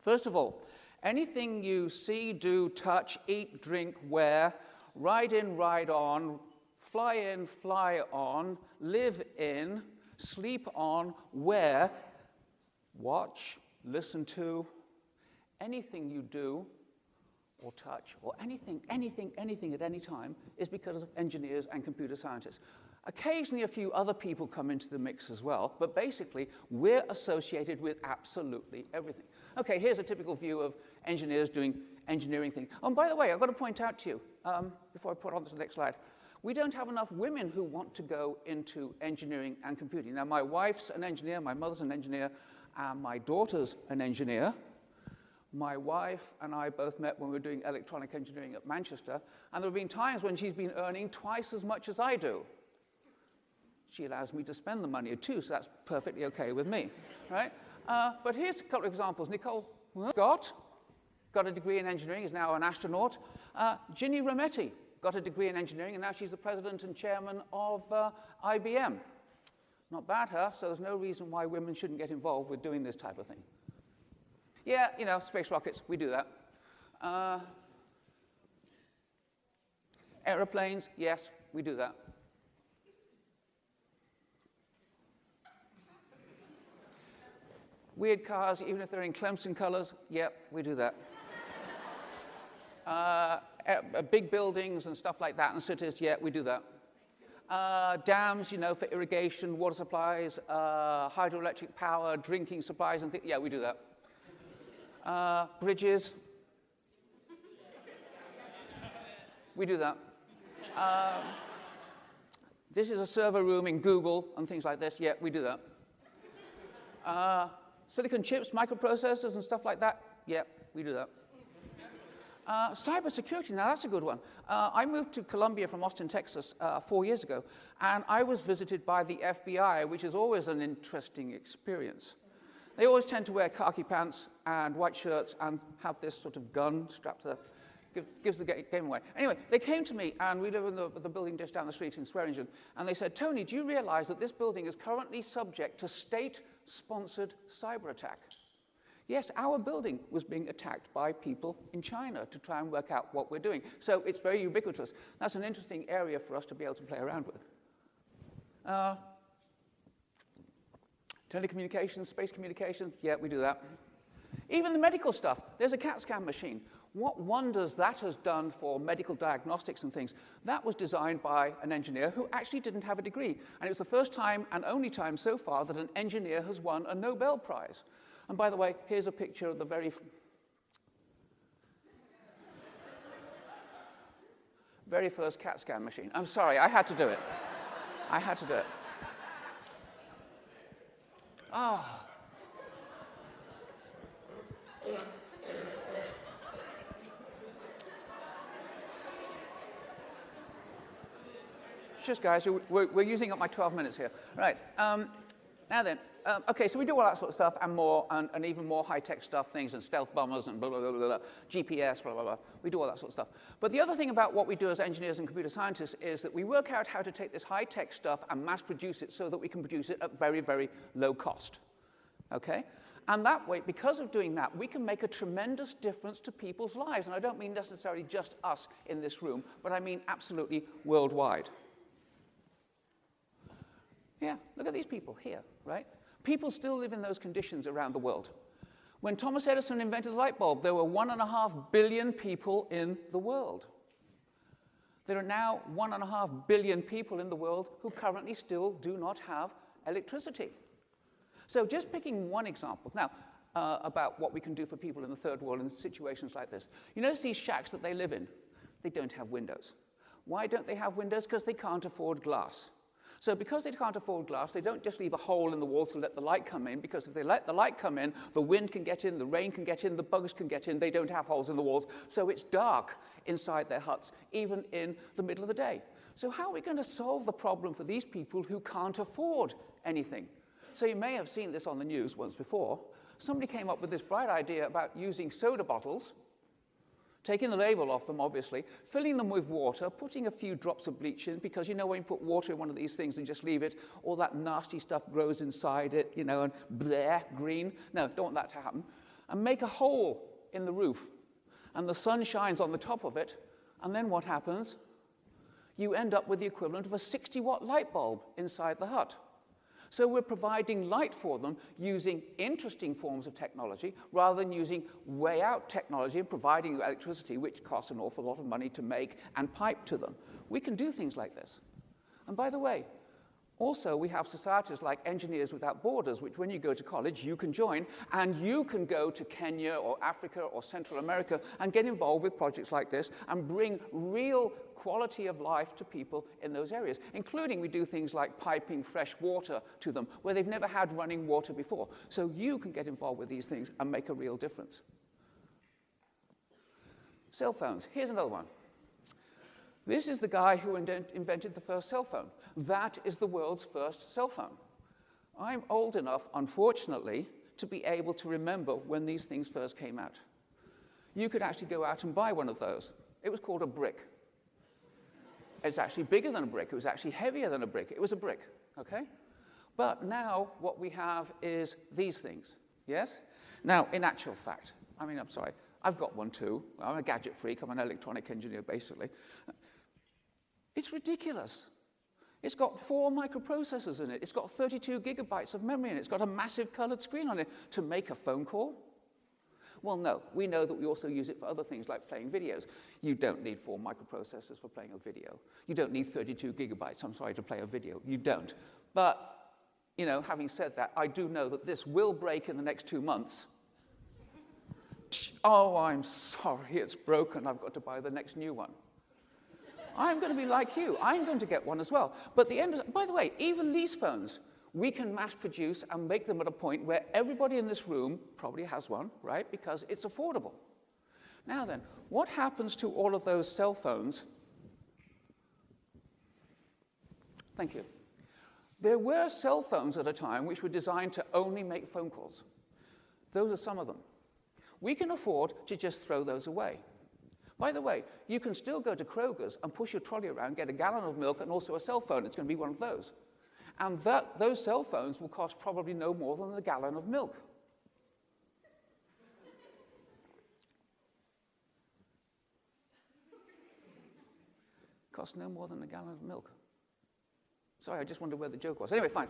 First of all, anything you see, do, touch, eat, drink, wear, ride in, ride on, fly in, fly on, live in, sleep on, wear, watch, listen to, anything you do or touch or anything at any time is because of engineers and computer scientists. Occasionally a few other people come into the mix as well, but basically we're associated with absolutely everything. Okay, here's a typical view of engineers doing engineering things. Oh, and by the way, I've got to point out to you, before I put on to the next slide, we don't have enough women who want to go into engineering and computing. Now, my wife's an engineer, my mother's an engineer, and my daughter's an engineer. My wife and I both met when we were doing electronic engineering at Manchester, and there have been times when she's been earning twice as much as I do. She allows me to spend the money too, so that's perfectly okay with me, right? But here's a couple of examples. Nicole Scott got a degree in engineering, is now an astronaut. Ginny Rometty got a degree in engineering, and now she's the president and chairman of IBM. Not bad, huh? So there's no reason why women shouldn't get involved with doing this type of thing. Yeah, you know, space rockets, we do that. Aeroplanes, yes, we do that. Weird cars, even if they're in Clemson colors, yep, we do that. Big buildings and stuff like that in cities, yeah, we do that. Dams, you know, for irrigation, water supplies, hydroelectric power, drinking supplies, and things, yeah, we do that. Bridges, we do that. This is a server room in Google and things like this, yeah, we do that. Silicon chips, microprocessors, and stuff like that, yeah, we do that. Cybersecurity, now that's a good one. I moved to Columbia from Austin, Texas 4 years ago, and I was visited by the FBI, which is always an interesting experience. They always tend to wear khaki pants and white shirts and have this sort of gun strapped to gives the game away. Anyway, they came to me, and we live in the building just down the street in Swearingen, and they said, Tony, do you realize that this building is currently subject to state-sponsored cyber attack? Yes, our building was being attacked by people in China to try and work out what we're doing. So it's very ubiquitous. That's an interesting area for us to be able to play around with. Telecommunications, space communications, yeah, we do that. Even the medical stuff, there's a CAT scan machine. What wonders that has done for medical diagnostics and things, that was designed by an engineer who actually didn't have a degree. And it was the first time and only time so far that an engineer has won a Nobel Prize. And by the way, here's a picture of the very first CAT scan machine. I'm sorry, I had to do it. I had to do it. Ah. Just guys, we're using up my 12 minutes here. Right, now then, okay, so we do all that sort of stuff and more, and even more high-tech stuff, things and stealth bombers and blah, blah, blah, blah, blah, GPS, blah, blah, blah. We do all that sort of stuff. But the other thing about what we do as engineers and computer scientists is that we work out how to take this high-tech stuff and mass produce it so that we can produce it at very, very low cost, okay? And that way, because of doing that, we can make a tremendous difference to people's lives. And I don't mean necessarily just us in this room, but I mean absolutely worldwide. Yeah, look at these people here, right? People still live in those conditions around the world. When Thomas Edison invented the light bulb, there were 1.5 billion people in the world. There are now 1.5 billion people in the world who currently still do not have electricity. So just picking one example. Now, about what we can do for people in the third world in situations like this. You notice these shacks that they live in? They don't have windows. Why don't they have windows? Because they can't afford glass. So because they can't afford glass, they don't just leave a hole in the wall to let the light come in, because if they let the light come in, the wind can get in, the rain can get in, the bugs can get in. They don't have holes in the walls, so it's dark inside their huts, even in the middle of the day. So how are we going to solve the problem for these people who can't afford anything? So you may have seen this on the news once before. Somebody came up with this bright idea about using soda bottles, taking the label off them, obviously, filling them with water, putting a few drops of bleach in, because you know when you put water in one of these things and just leave it, all that nasty stuff grows inside it, you know, and bleh, green. No, don't want that to happen. and make a hole in the roof, and the sun shines on the top of it, and then what happens? You end up with the equivalent of a 60-watt light bulb inside the hut. So we're providing light for them using interesting forms of technology rather than using way-out technology and providing electricity, which costs an awful lot of money to make and pipe to them. We can do things like this. And by the way, also we have societies like Engineers Without Borders, which when you go to college, you can join, and you can go to Kenya or Africa or Central America and get involved with projects like this and bring real quality of life to people in those areas, including we do things like piping fresh water to them where they've never had running water before. So you can get involved with these things and make a real difference. Cell phones. Here's another one. This is the guy who invented the first cell phone. That is the world's first cell phone. I'm old enough, unfortunately, to be able to remember when these things first came out. You could actually go out and buy one of those. It was called a brick. It's actually bigger than a brick. It was actually heavier than a brick. It was a brick, okay? But now what we have is these things, yes? Now, in actual fact, I'm sorry, I've got one too. I'm a gadget freak. I'm an electronic engineer, basically. It's ridiculous. It's got 4 microprocessors in it. It's got 32 gigabytes of memory in it. It's got a massive colored screen on it to make a phone call. Well, no, we know that we also use it for other things like playing videos. You don't need 4 microprocessors for playing a video. You don't need 32 gigabytes, I'm sorry, to play a video. You don't. But, you know, having said that, I do know that this will break in the next 2 months. Oh, I'm sorry, it's broken. I've got to buy the next new one. I'm going to be like you. I'm going to get one as well. But by the way, even these phones, we can mass produce and make them at a point where everybody in this room probably has one, right? Because it's affordable. Now then, what happens to all of those cell phones? Thank you. There were cell phones at a time which were designed to only make phone calls. Those are some of them. We can afford to just throw those away. By the way, you can still go to Kroger's and push your trolley around, get a gallon of milk and also a cell phone. It's going to be one of those. And those cell phones will cost probably no more than a gallon of milk. Cost no more than a gallon of milk. Sorry, I just wondered where the joke was. Anyway, fine.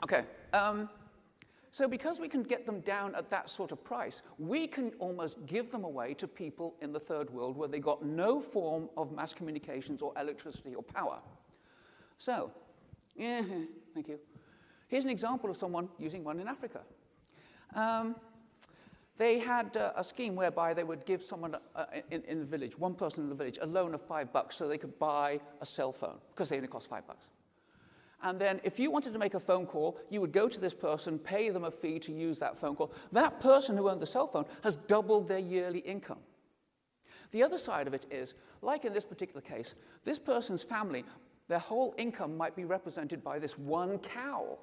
Okay. So because we can get them down at that sort of price, we can almost give them away to people in the third world where they got no form of mass communications or electricity or power. So, thank you. Here's an example of someone using one in Africa. They had a scheme whereby they would give someone in the village, one person in the village, a loan of $5 so they could buy a cell phone, because they only cost $5. And then if you wanted to make a phone call, you would go to this person, pay them a fee to use that phone call. That person who owned the cell phone has doubled their yearly income. The other side of it is, like in this particular case, this person's family, their whole income might be represented by this one cow.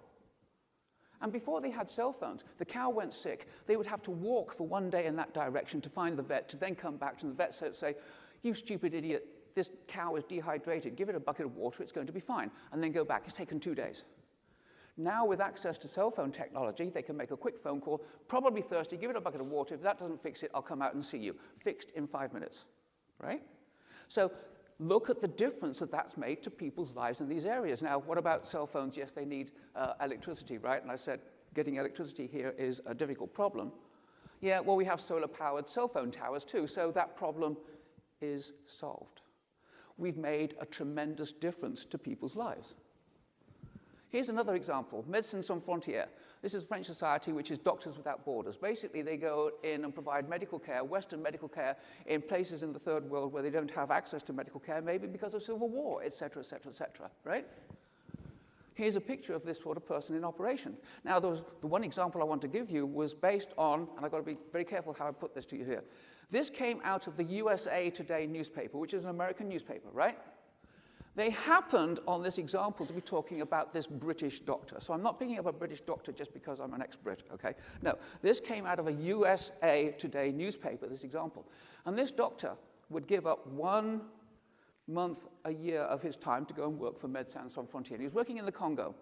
And before they had cell phones, the cow went sick. They would have to walk for one day in that direction to find the vet, to then come back to the vet and say, "You stupid idiot, this cow is dehydrated. Give it a bucket of water, it's going to be fine." And then go back. It's taken 2 days. Now, with access to cell phone technology, they can make a quick phone call, probably thirsty, give it a bucket of water. If that doesn't fix it, I'll come out and see you. Fixed in 5 minutes, right? So look at the difference that that's made to people's lives in these areas. Now, what about cell phones? Yes, they need electricity, right? And I said getting electricity here is a difficult problem. Yeah, well, we have solar-powered cell phone towers too, so that problem is solved. We've made a tremendous difference to people's lives. Here's another example, Médecins Sans Frontières. This is a French society which is Doctors Without Borders. Basically, they go in and provide medical care, Western medical care, in places in the third world where they don't have access to medical care, maybe because of civil war, et cetera, right? Here's a picture of this sort of person in operation. Now, the one example I want to give you was based on, and I've got to be very careful how I put this to you here. This came out of the USA Today newspaper, which is an American newspaper, right? They happened on this example to be talking about this British doctor. So I'm not picking up a British doctor just because I'm an ex-Brit, okay? No, this came out of a USA Today newspaper, this example. And this doctor would give up 1 month a year of his time to go and work for Médecins Sans Frontières. He was working in the Congo.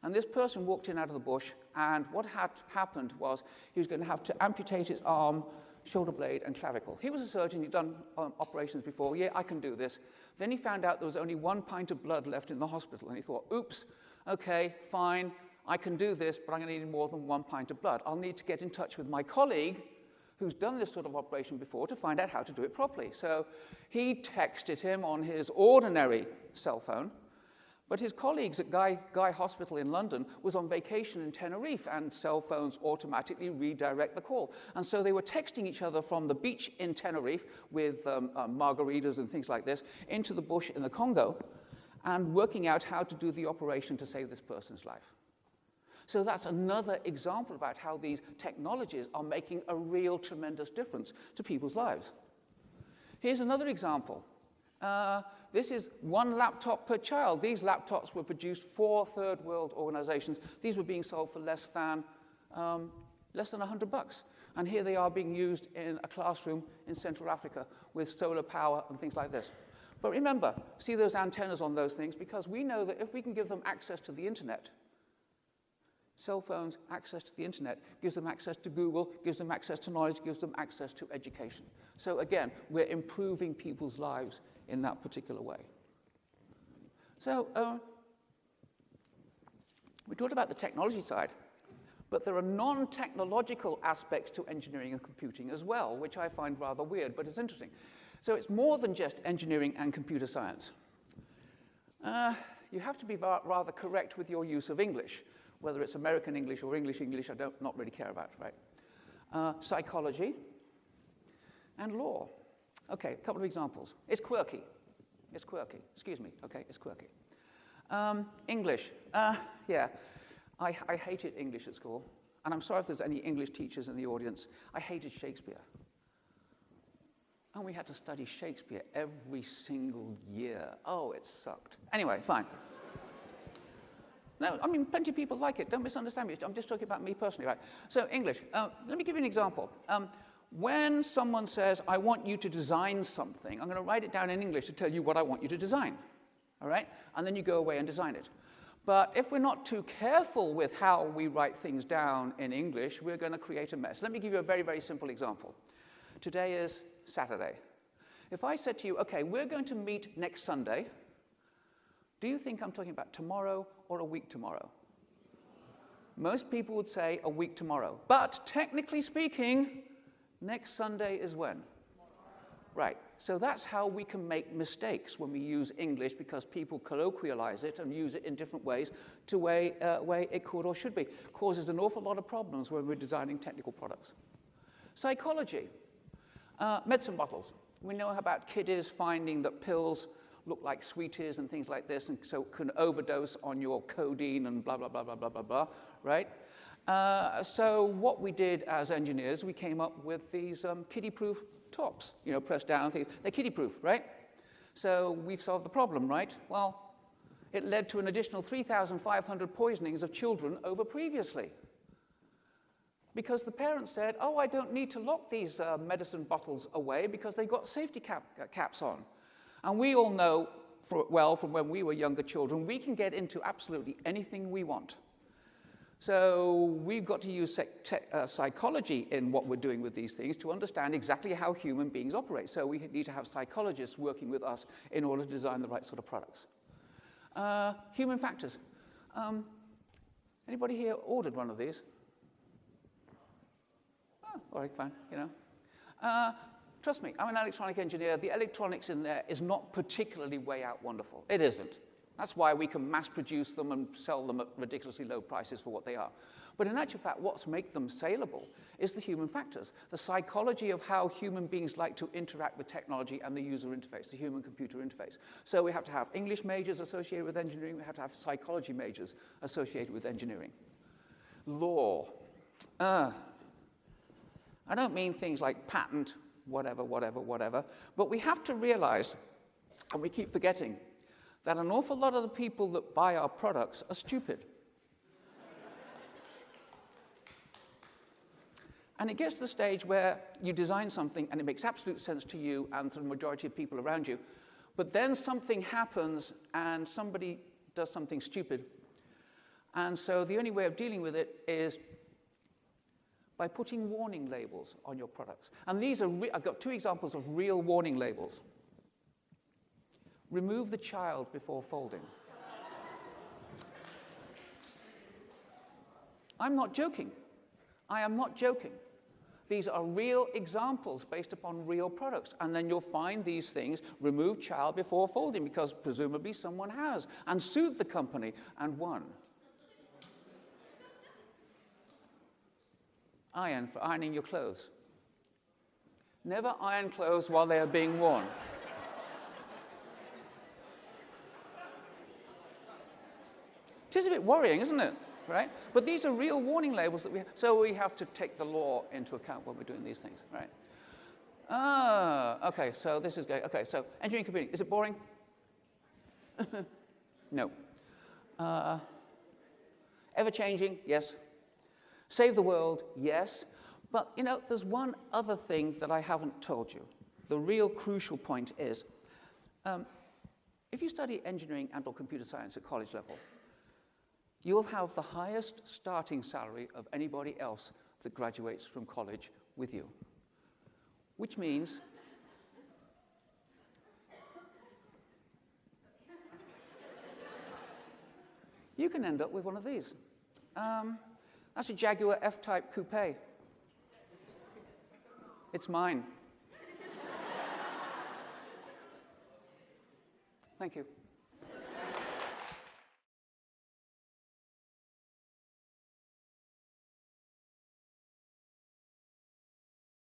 And this person walked in out of the bush, and what had happened was he was going to have to amputate his arm, shoulder blade, and clavicle. He was a surgeon. He'd done operations before. Yeah, I can do this. Then he found out there was only 1 pint of blood left in the hospital, and he thought, oops, okay, fine, I can do this, but I'm going to need more than 1 pint of blood. I'll need to get in touch with my colleague who's done this sort of operation before to find out how to do it properly. So he texted him on his ordinary cell phone, but his colleagues at Guy Hospital in London was on vacation in Tenerife, and cell phones automatically redirect the call. And so they were texting each other from the beach in Tenerife with margaritas and things like this into the bush in the Congo and working out how to do the operation to save this person's life. So that's another example about how these technologies are making a real tremendous difference to people's lives. Here's another example. This is 1 laptop per child. These laptops were produced for third world organizations. These were being sold for less than $100. And here they are being used in a classroom in Central Africa with solar power and things like this. But remember, see those antennas on those things, because we know that if we can give them access to the internet, cell phones, access to the internet, gives them access to Google, gives them access to knowledge, gives them access to education. So again, we're improving people's lives in that particular way. So we talked about the technology side, but there are non-technological aspects to engineering and computing as well, which I find rather weird, but it's interesting. So it's more than just engineering and computer science. You have to be rather correct with your use of English, whether it's American English or English, I not really care about, right? Psychology and law. Okay, a couple of examples. It's quirky. It's quirky. Excuse me. Okay, it's quirky. English. Yeah, I hated English at school. And I'm sorry if there's any English teachers in the audience. I hated Shakespeare. And we had to study Shakespeare every single year. Oh, it sucked. Anyway, fine. No, I mean, plenty of people like it. Don't misunderstand me. I'm just talking about me personally, right? So English. Let me give you an example. When someone says, I want you to design something, I'm going to write it down in English to tell you what I want you to design, all right? And then you go away and design it. But if we're not too careful with how we write things down in English, we're going to create a mess. Let me give you a very, very simple example. Today is Saturday. If I said to you, okay, we're going to meet next Sunday, do you think I'm talking about tomorrow or a week tomorrow? Most people would say a week tomorrow. But technically speaking, next Sunday is when? Right. So that's how we can make mistakes when we use English, because people colloquialize it and use it in different ways to way it could or should be. Causes an awful lot of problems when we're designing technical products. Psychology. Medicine bottles. We know about kiddies finding that pills look like sweeties and things like this, and so can overdose on your codeine and blah, blah, blah, blah, blah, blah, blah, right? So what we did as engineers, we came up with these kiddie-proof tops, you know, pressed down things. They're kiddie-proof, right? So we've solved the problem, right? Well, it led to an additional 3,500 poisonings of children over previously. Because the parents said, oh, I don't need to lock these medicine bottles away because they've got safety caps on. And we all know, well, from when we were younger children, we can get into absolutely anything we want. So we've got to use psychology in what we're doing with these things to understand exactly how human beings operate. So we need to have psychologists working with us in order to design the right sort of products. Human factors. Anybody here ordered one of these? Oh, all right, fine, you know. Trust me, I'm an electronic engineer. The electronics in there is not particularly way out wonderful. It isn't. That's why we can mass produce them and sell them at ridiculously low prices for what they are. But in actual fact, what's make them saleable is the human factors, the psychology of how human beings like to interact with technology and the user interface, the human-computer interface. So we have to have English majors associated with engineering. We have to have psychology majors associated with engineering. Law. I don't mean things like patent, whatever, but we have to realize, and we keep forgetting, that an awful lot of the people that buy our products are stupid. And it gets to the stage where you design something and it makes absolute sense to you and to the majority of people around you, but then something happens and somebody does something stupid, And so the only way of dealing with it is by putting warning labels on your products. And these are, I've got 2 examples of real warning labels. Remove the child before folding. I'm not joking. I am not joking. These are real examples based upon real products. And then you'll find these things, remove child before folding, because presumably someone has, and sued the company and won. Iron for ironing your clothes. Never iron clothes while they are being worn. It is a bit worrying, isn't it? Right? But these are real warning labels that so we have to take the law into account when we're doing these things, right? Okay, so this is going, okay, so engineering computing, is it boring? No. Ever changing? Yes. Save the world? Yes. But, you know, there's one other thing that I haven't told you. The real crucial point is, if you study engineering and/or computer science at college level, you'll have the highest starting salary of anybody else that graduates from college with you. Which means you can end up with one of these. That's a Jaguar F-Type coupe. It's mine. Thank you.